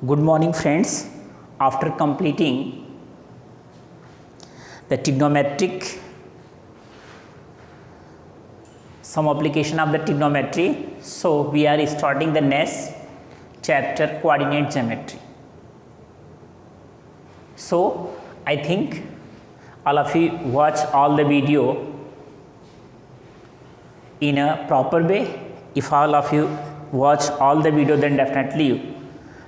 Good morning friends. After completing the trigonometric, some application of the trigonometry, so we are starting the next chapter, coordinate geometry. So I think all of you watch all the video in a proper way. If all of you watch all the video, then definitely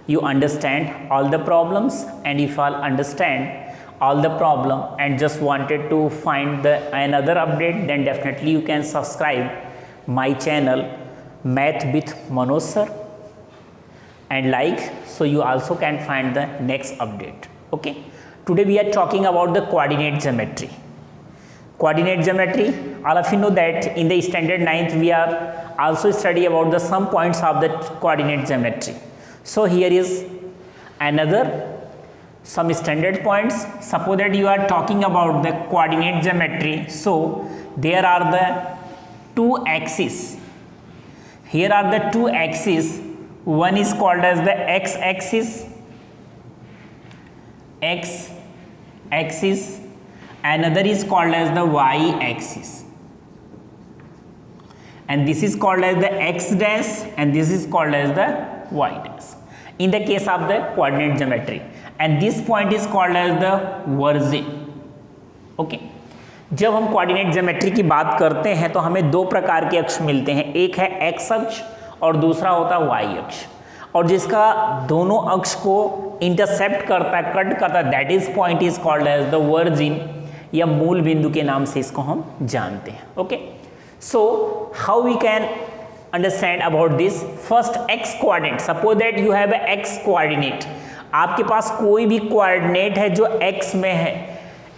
you understand all the problems, and if all understand all the problem and just wanted to find another update, then definitely you can subscribe my channel Math with Manoj sir and like, so you also can find the next update. Okay, today we are talking about the coordinate geometry. Coordinate geometry, all of you know that in the standard 9th we are also study about the some points of the coordinate geometry. So here is another some standard points. Suppose that you are talking about the coordinate geometry, so there are the two axes. Here are the two axes. One is called as the x axis, another is called as the y axis, and this is called as the x dash, and this is called as the y dash in the case of the coordinate geometry, and this point is called as the origin. Okay, जब हम coordinate geometry की बात करते हैं तो हमें दो प्रकार के अक्ष मिलते हैं, एक है एक्स अक्ष और दूसरा होता है वाई अक्ष, और जिसका दोनों अक्ष को इंटरसेप्ट करता है, कट करता है, that is point is called as the origin, या मूल बिंदु के नाम से इसको हम जानते हैं. Okay, so how we can understand about this? First, x coordinate. Suppose that you have a x coordinate. आपके पास कोई भी कोऑर्डिनेट है जो x में है.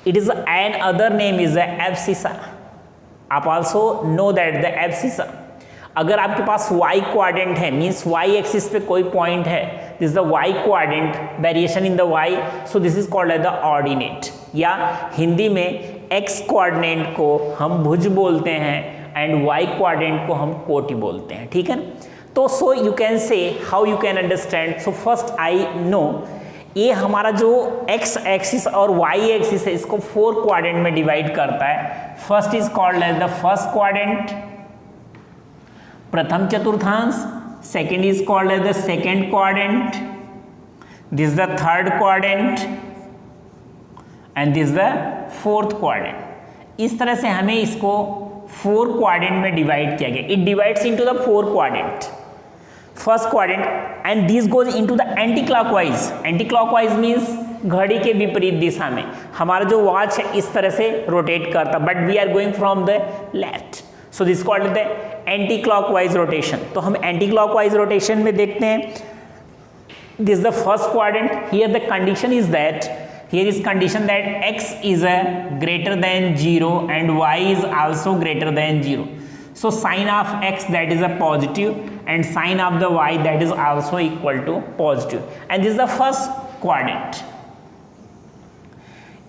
It is an other name is the abscissa. आप also know that the abscissa. अगर आपके पास y कोऑर्डिनेट है, मीन्स y एक्सिस पे कोई पॉइंट है, this is the y coordinate, variation in the y, so this is called as the ordinate, या हिंदी में x कोऑर्डिनेट को हम भुज बोलते हैं एंड y कोऑर्डिनेट को हम कोटि बोलते हैं. ठीक है ना? तो so you can say how you can understand. So first I know, ये हमारा जो x एक्सिस और y एक्सिस है इसको 4 कोऑर्डिनेट में डिवाइड करता है. First is called as the first coordinate, प्रथम चतुर्थांश. Second is called as the second coordinate, this the third coordinate, and this the fourth coordinate. इस तरह से हमें इसको 4 कोऑर्डिनेट में डिवाइड किया गया. It divides into the 4 coordinate. First coordinate, and this goes into the anti clockwise. Anti clockwise means घड़ी के विपरीत दिशा में. हमारा जो वॉच है इस तरह से रोटेट करता, but we are going from the left, so this called the anti clockwise rotation. तो हम एंटी क्लॉकवाइज रोटेशन में देखते हैं, this the first coordinate. Here the condition is that, here is condition that x is a greater than 0 and y is also greater than 0. So sign of x, that is a positive, and sign of the y, that is also equal to positive, and this is the first coordinate.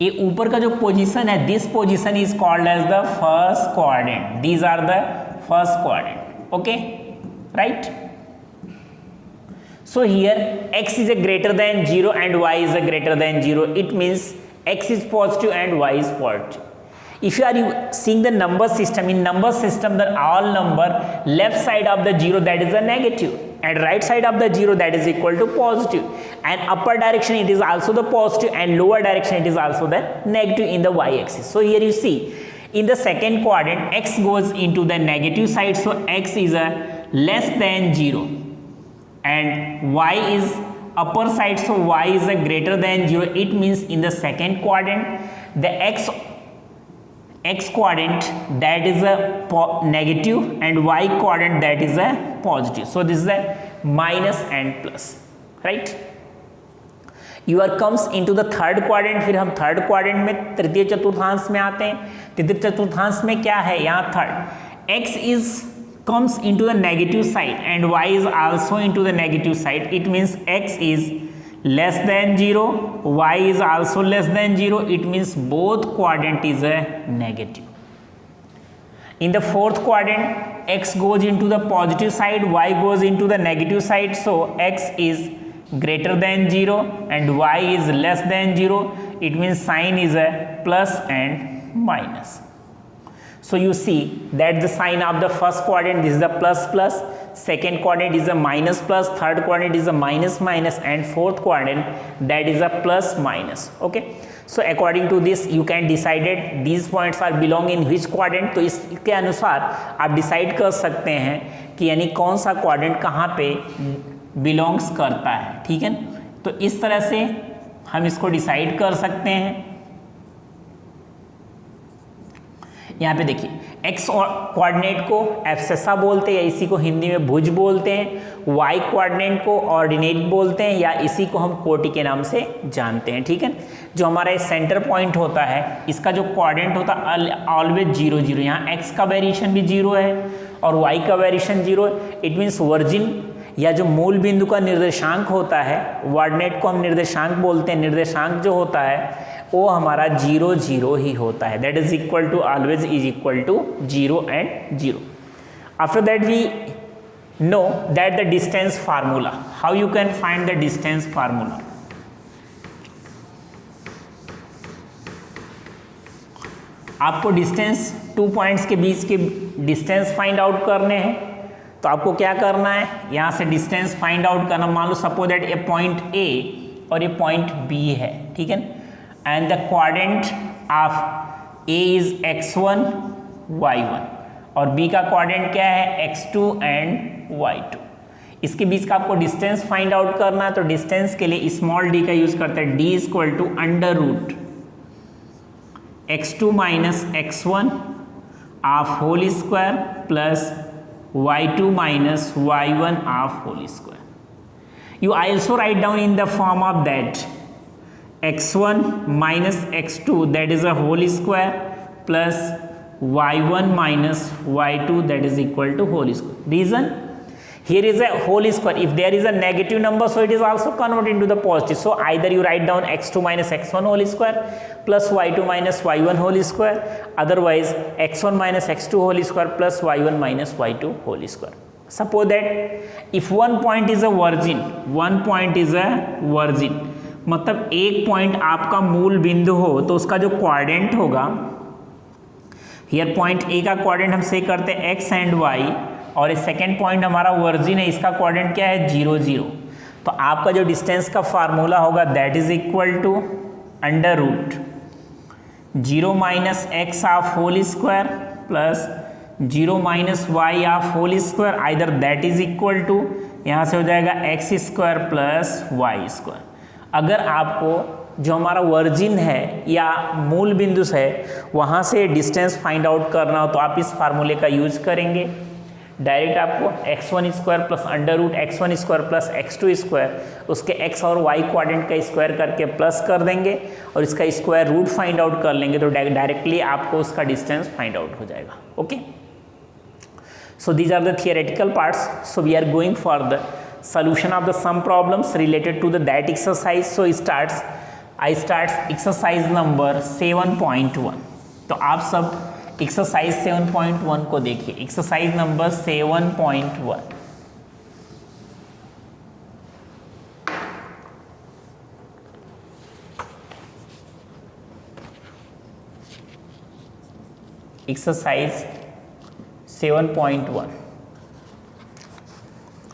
ये ऊपर का जो position है, this position is called as the first coordinate. These are the first coordinate. Okay, right? So here x is a greater than 0 and y is a greater than 0. It means x is positive and y is positive. If you are seeing the number system, in number system the all number left side of the 0, that is a negative, and right side of the 0, that is equal to positive, and upper direction it is also the positive, and lower direction it is also the negative in the y axis. So here you see in the second quadrant x goes into the negative side, so x is a less than 0, and y is upper side, so y is a greater than 0. It means in the second quadrant the x quadrant, that is a negative, and y quadrant, that is a positive. So this is a minus and plus, right? Your comes into the third quadrant. फिर हम third quadrant में तृतीय चतुर्थांश में आते हैं. तृतीय चतुर्थांश में क्या है, यहाँ third x is comes into the negative side and y is also into the negative side. It means x is less than 0, y is also less than 0. It means both quadrant is a negative. In the fourth quadrant x goes into the positive side, y goes into the negative side, so x is greater than 0 and y is less than 0, it means sign is a plus and minus. So you see that the sign of the first quadrant, this is the plus plus, second quadrant is a minus plus, third quadrant is a minus minus, and fourth quadrant that is a plus minus. Okay, so according to this you can decided these points are belong in which quadrant. तो इसके अनुसार आप decide कर सकते हैं कि यानी कौन सा क्वाड्रेंट कहाँ पे बिलोंग्स करता है, ठीक है। तो इस तरह से हम इसको डिसाइड कर सकते हैं। यहाँ पे देखिए x कोऑर्डिनेट को एब्सेसा बोलते हैं या इसी को हिंदी में भुज बोलते हैं, y कोऑर्डिनेट को ऑर्डिनेट बोलते हैं या इसी को हम कोटि के नाम से जानते हैं, ठीक है। जो हमारा सेंटर पॉइंट होता है इसका जो कोऑर्डिनेट होता है ऑलवेज 0 0, यहाँ x का वेरिएशन भी 0 है और y का वेरिएशन 0 है। इट मीन्स वर्जिन या जो मूल बिंदु का निर्देशांक होता है, कोऑर्डिनेट को हम निर्देशांक बोलते हैं, निर्देशांक जो होता है वो हमारा 0 0 ही होता है, that is equal to always is equal to 0 and 0. After that we know that the distance formula, how you can find the distance formula. आपको डिस्टेंस 2 पॉइंट्स के बीच के डिस्टेंस फाइंड आउट करने हैं, तो आपको क्या करना है, यहाँ से डिस्टेंस फाइंड आउट करना। मान लो suppose that a point A और ये पॉइंट बी है, ठीक है, and the coordinate of A is x1 y1 और b का कोऑर्डिनेट क्या है x2 एंड y2। इसके बीच का आपको डिस्टेंस फाइंड आउट करना है, तो डिस्टेंस के लिए स्मॉल d का यूज करते हैं, d equal to under root x2 minus x1 of whole square plus y2 minus y1 of whole square. You also write down in the form of that x1 minus x2 that is a whole square plus y1 minus y2 that is equal to whole square. Reason? Here is a whole square. If there is a negative number, so it is also converted into the positive. So either you write down x2 minus x1 whole square plus y2 minus y1 whole square. Otherwise, x1 minus x2 whole square plus y1 minus y2 whole square. Suppose that if one point is a virgin, one point is a virgin, मतलब एक point आपका मूल बिंदु हो तो उसका जो coordinate होगा, हियर पॉइंट ए का कोऑर्डिनेट हम से करते हैं x एंड y और सेकेंड पॉइंट हमारा वर्जिन है, इसका कोऑर्डिनेट क्या है 0 0। तो आपका जो डिस्टेंस का फार्मूला होगा that is equal to under root 0 minus x of whole square plus 0 minus y of whole square, either that is equal to यहाँ से हो जाएगा x square plus y square. अगर आपको जो हमारा वर्जिन है या मूल बिंदु है वहाँ से डिस्टेंस फाइंड आउट करना हो तो आप इस फार्मूले का यूज करेंगे। डायरेक्ट आपको x1 square plus under root x1 square plus x2 square उसके x और y कोऑर्डिनेट का स्क्वायर करके प्लस कर देंगे और इसका स्क्वायर रूट फाइंड आउट कर लेंगे तो डायरेक्टली आपको उसका डिस्टेंस फाइंड आउट हो जाएगा। Okay, so these are the theoretical parts. So we are going for the solution of the sum problems related to the that exercise. So I start exercise number 7.1. तो आप सब exercise 7.1 को देखिए। Exercise number 7.1, exercise 7.1.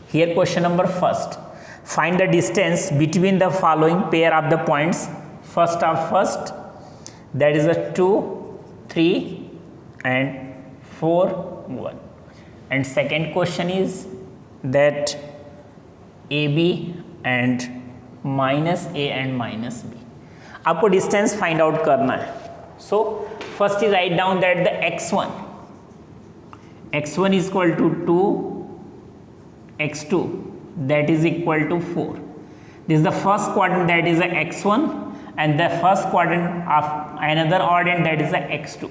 Here question number first, find the distance between the following pair of the points. First of first, that is a 2 3 and 4 1, and second question is that AB and minus A and minus B. आपको distance find out करना है। So first is write down that the x1 is equal to 2, x2 that is equal to 4. This is the first quadrant, that is a x1, and the first quadrant of another ordinate, that is a x2.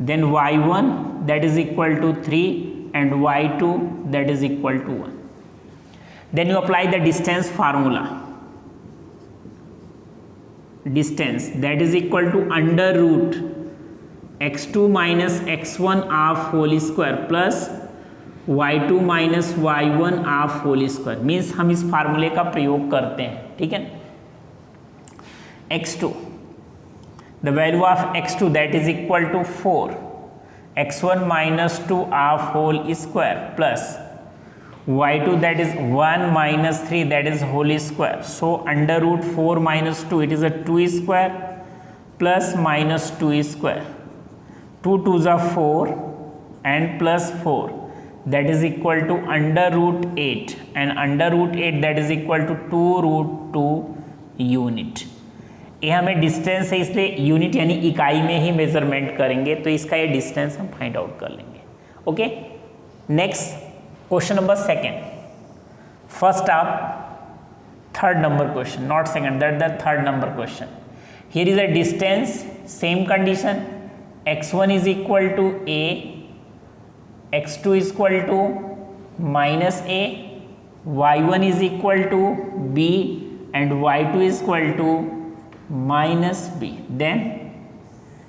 Then y1 that is equal to 3 and y2 that is equal to 1. Then you apply the distance formula. Distance that is equal to under root x2 minus x1 of whole square plus y2 minus y1 half whole square, means हम इस फार्मूले का प्रयोग करते हैं, ठीक है। x2, the value of x2 that is equal to 4 x1 minus 2 half whole square plus y2 that is 1 minus 3 that is whole square. So under root 4 minus 2 it is a 2 square plus minus 2 square. 2 2s are 4 and plus 4 that is equal to under root 8 and under root 8 that is equal to 2 root 2 unit. ये हमें distance है इसलिए unit यानी इकाई में ही measurement करेंगे, तो इसका ये डिस्टेंस हम फाइंड आउट कर लेंगे। Okay, next question number second, first आप third number question, not second, that the third number question. Here is a distance, same condition, x1 is equal to a, x2 is equal to minus a, y1 is equal to b and y2 is equal to minus b. Then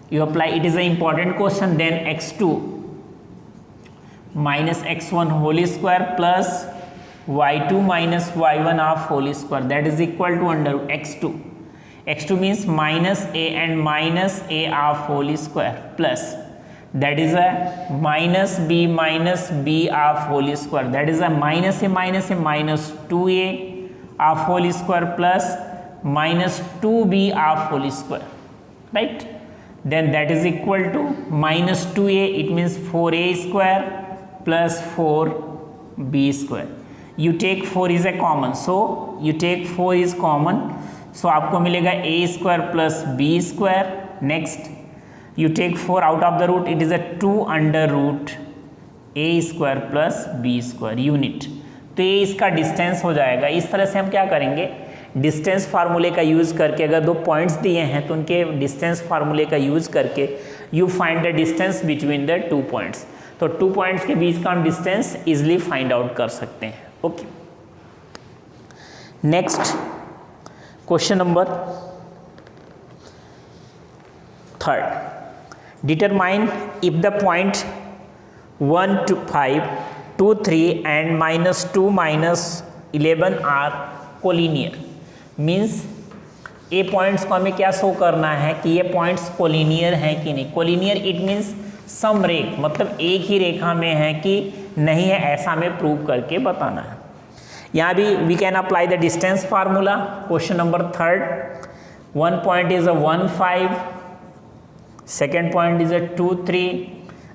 you apply, it is an important question, then x2 minus x1 whole square plus y2 minus y1 half whole square that is equal to under x2. x2 means minus a and minus a half whole square plus that is a minus b half whole square, that is a minus a minus 2a half whole square plus minus 2b half whole square, right? Then that is equal to minus 2a, it means 4a square plus 4b square. You take 4 is a common, so you take 4 is common, so आपको मिलेगा a square plus b square. Next you take 4 out of the root, it is a 2 under root a square plus b square unit. तो ये इसका distance हो जाएगा। इस तरह से हम क्या करेंगे, डिस्टेंस फार्मूले का यूज़ करके, अगर दो पॉइंट्स दिए हैं तो उनके डिस्टेंस फार्मूले का यूज़ करके you find the distance between the 2 points. तो 2 पॉइंट्स के बीच का हम डिस्टेंस इजीली फाइंड आउट कर सकते हैं। Okay, next question number third, determine if the point 1 to 5 2 3 and -2 -11 are collinear. Means a points को हमें क्या शो करना है कि ये पॉइंट्स कोलिनियर हैं कि नहीं। कोलिनियर इट मीन्स समरेख, मतलब एक ही रेखा में है कि नहीं है, ऐसा हमें प्रूव करके बताना है। यहाँ भी we can apply the distance formula. Question number third, one point is a 1 5, second point is a 2 3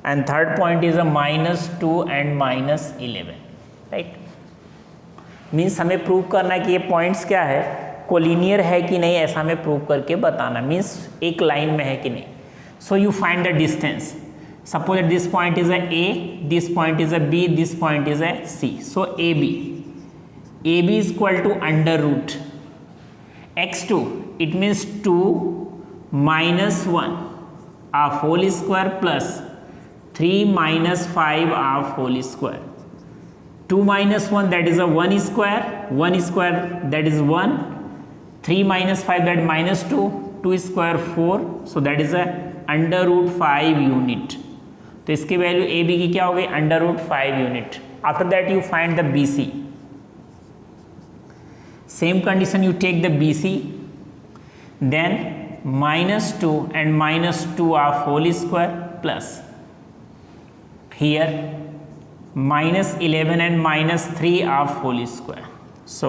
and third point is a -2 and -11, right. Means हमें प्रूव करना है कि ये पॉइंट्स क्या है, कोलिनियर है कि नहीं, ऐसा हमें प्रूव करके बताना, मीन्स एक लाइन में है कि नहीं। So you find the distance, suppose this point is a A, this point is a B, this point is a C. So A B is equal to under root x2, it means 2 -1 half whole square plus 3 -5 half whole square. 2 minus 1 that is a 1 square, 1 square that is 1, 3 minus 5 that -2, 2 square 4, so that is a under root 5 unit. तो इसकी value ए B की क्या हो गई, under root 5 unit. After that you find the B C, same condition, you take the B C, then -2 and -2 half whole square plus here -11 and -3 half whole square. So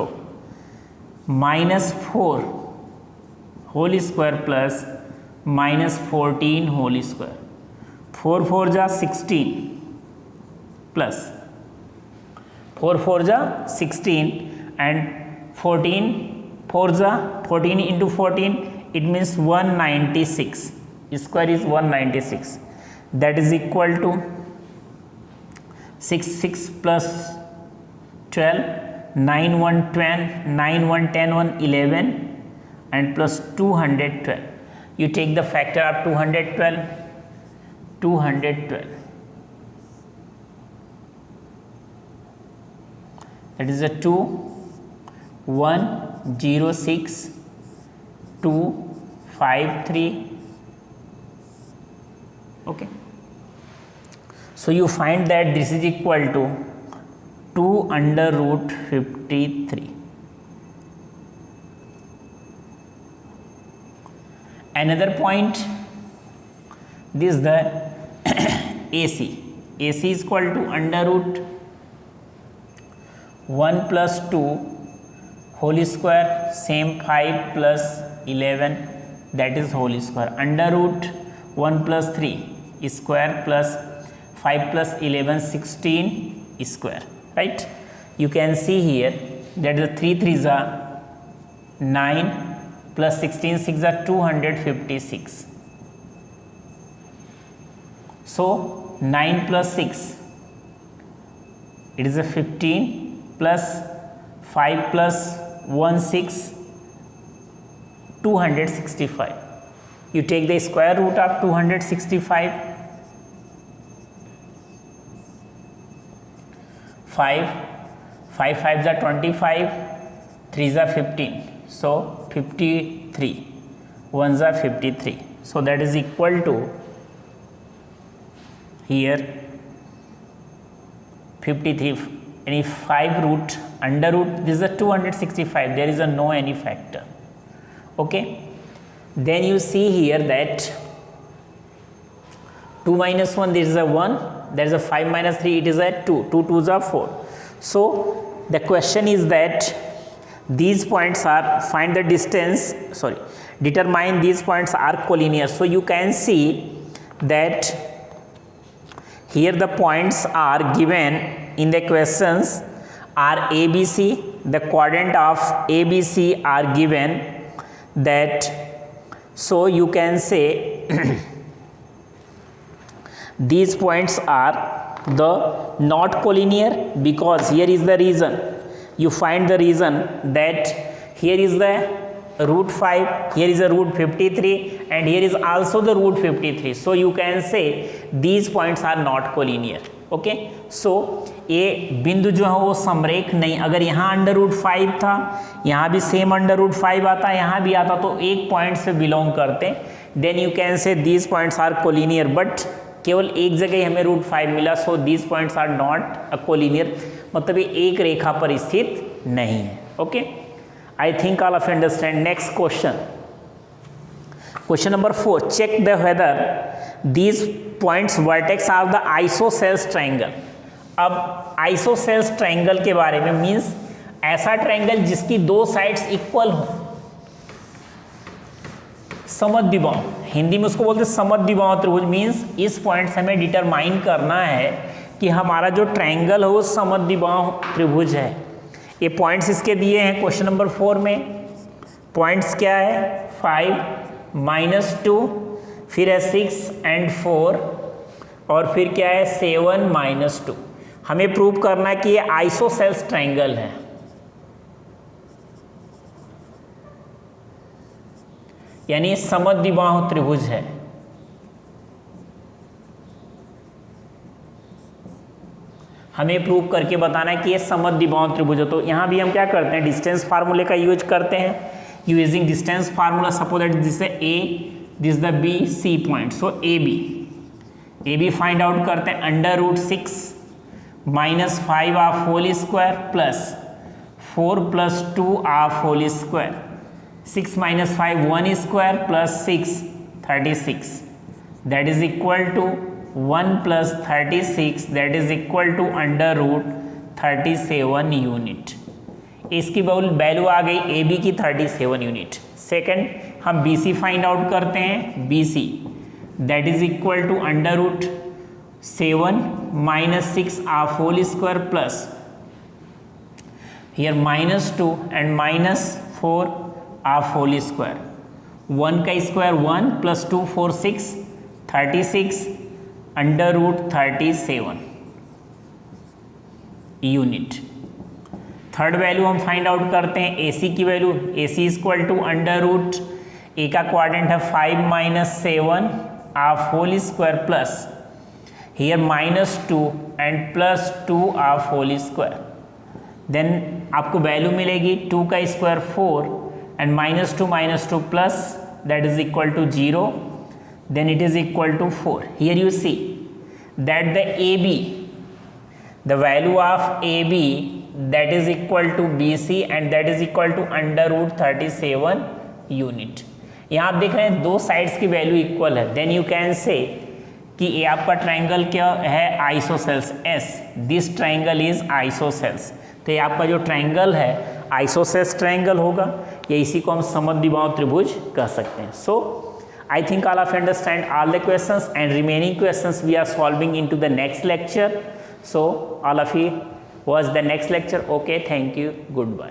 -4 whole square plus -14 whole square. 4 4 जा 16 plus 4 4 जा 16 and 14 4 जा 14 into 14, it means 196. Square is 196. That is equal to 6 6 plus 12, 9 1 10, 9 1 10 1 11 and plus 212. You take the factor of 212, 212. That is a 2 1 0 6 2 5 3. Okay. So you find that this is equal to 2 under root 53. Another point, this is the AC. AC is equal to under root 1 plus 2 whole square, same 5 plus 11, that is whole square, under root 1 plus 3 square plus 5 plus 11, 16 square, right? You can see here that the 3 3s are 9 plus 16 6 are 256. So 9 plus 6, it is a 15 plus 5 plus 1 6, 265. You take the square root of 265. 5 5s are 25, 3s are 15, so 53, 1s are 53, so that is equal to here 53, any 5 root under root, this is a 265, there is a no any factor. Okay, then you see here that 2 minus 1, this is a 1, there is a 5 minus 3, it is a 2, 2 2s are 4. So the question is that these points are, find the distance, sorry, determine these points are collinear. So you can see that here the points are given in the questions are ABC, the coordinate of ABC are given, that so you can say these points are the not collinear, because here is the reason, you find the reason that here is the root 5, here is a root 53 and here is also the root 53, so you can say these points are not collinear. Okay, so ये बिंदु जो है वो समरेख नहीं, अगर यहाँ under root 5 था, यहाँ भी सेम अंडर रूट 5 आता, यहाँ भी आता, तो एक पॉइंट से बिलोंग करते, then you can say these points are collinear, but केवल एक जगह हमें रूट 5 मिला, so these points are not a collinear, मतलब ये एक रेखा पर स्थित नहीं है. Okay, I think all of you understand. Next question, question number 4, check the whether these points vertex are the isosceles triangle. अब isosceles triangle के बारे में मीन्स ऐसा ट्रायंगल जिसकी दो साइड्स इक्वल हो, समद्विबाहु, हिंदी में उसको बोलते हैं समद्विबाहु त्रिभुज. मीन्स इस पॉइंट से हमें डिटरमाइन करना है कि हमारा जो ट्रायंगल है वो समद्विबाहु त्रिभुज है. ये पॉइंट्स इसके दिए हैं क्वेश्चन नंबर 4 में. पॉइंट्स क्या है? 5 - 2, फिर है 6 and 4, और फिर क्या है 7 - 2. हमें प्रूव करना है कि ये आइसोसेल्स ट्रायंगल है. यानी समद्विबाहु त्रिभुज है. हमें प्रूव करके बताना है कि ये समद्विबाहु त्रिभुज है. तो यहां भी हम क्या करते हैं, डिस्टेंस फार्मूले का यूज करते हैं. Using distance formula, suppose that this है A, this the B, C point. So A B find out करते हैं. √6 - 5 of whole square plus 4 + 2 of whole square. 6 - 5 1 square plus 6 36, that is equal to 1 + 36, that is equal to √37 unit. इसकी value आ गई A B की 37 unit. Second हम B C find out करते हैं. B C that is equal to √7 - 6 of whole square plus here -2 and -4 of whole square. 1 का square 1 + 2 4 6 36 √37 unit. Third value हम find out करते हैं ए सी की value. A C equal to A का coordinate है 5 - 7 of whole square plus here -2 and +2 of whole square. Then आपको value मिलेगी 2 का square 4 and -2 - 2 plus that is equal to 0. Then it is equal to 4. Here you see that the AB, the value of AB that is equal to BC and that is equal to under root 37 unit. यहाँ आप देख रहे हैं दो sides की value equal है, then you can से कि ये आपका ट्राइंगल क्या है, isosceles S, this triangle is isosceles. तो ये आपका जो ट्राइंगल है आइसोसेल्स ट्राइंगल होगा, या इसी को हम समद्विबाहु त्रिभुज कह सकते हैं। सो I think all of you understand all the questions, and remaining questions we are solving into the next lecture. So all of you watch the next lecture. Okay, thank you, goodbye.